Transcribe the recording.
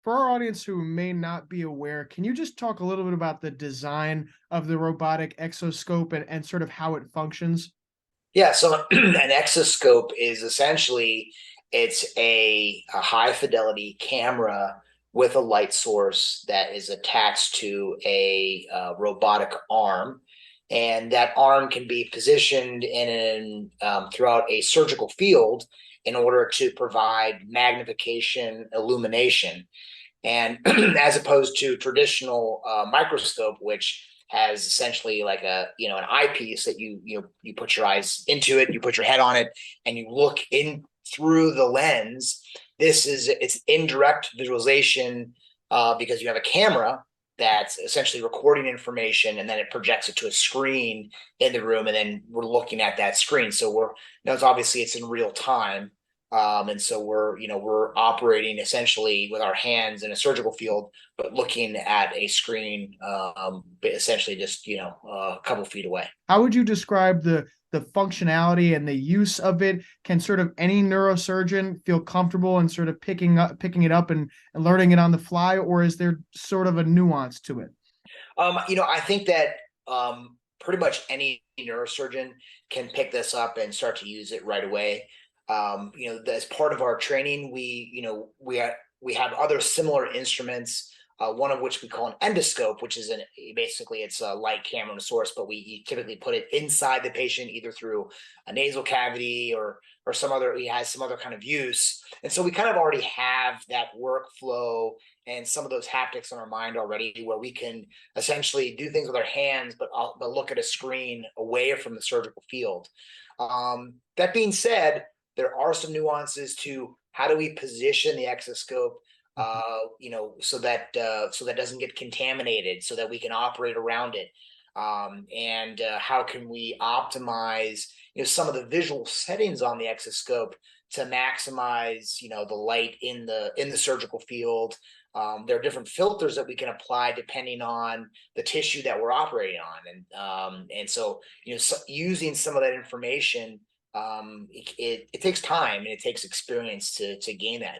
For our audience who may not be aware, can you just talk a little bit about the design of the robotic exoscope and sort of how it functions? Yeah, so an exoscope is essentially it's a high fidelity camera with a light source that is attached to a robotic arm, and that arm can be positioned throughout a surgical field in order to provide magnification illumination. And as opposed to traditional microscope, which has essentially like an eyepiece that you put your eyes into it, you put your head on it, and you look in through the lens. It's indirect visualization because you have a camera that's essentially recording information, and then it projects it to a screen in the room, and then we're looking at that screen. So it's obviously it's in real time. And so we're operating essentially with our hands in a surgical field, but looking at a screen, essentially just a couple feet away. How would you describe the functionality and the use of it? Can sort of any neurosurgeon feel comfortable in sort of picking it up and learning it on the fly, or is there sort of a nuance to it? I think that pretty much any neurosurgeon can pick this up and start to use it right away. As part of our training, we have other similar instruments. One of which we call an endoscope, which is basically it's a light camera and a source, but we typically put it inside the patient either through a nasal cavity or he has some other kind of use. And so we kind of already have that workflow and some of those haptics in our mind already, where we can essentially do things with our hands, but look at a screen away from the surgical field. That being said, there are some nuances to how do we position the exoscope, so that doesn't get contaminated, so that we can operate around it. And how can we optimize, some of the visual settings on the exoscope to maximize, the light in the surgical field. There are different filters that we can apply depending on the tissue that we're operating on, and so using some of that information, it takes time and it takes experience to gain that.